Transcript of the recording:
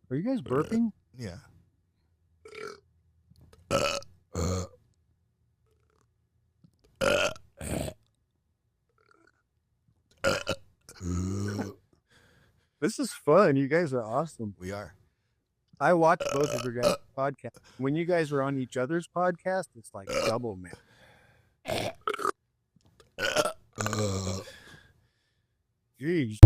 Are you guys burping? Yeah. This is fun. You guys are awesome. We are. I watch both of your guys' podcasts. When you guys are on each other's podcast, it's like double, man. Jeez.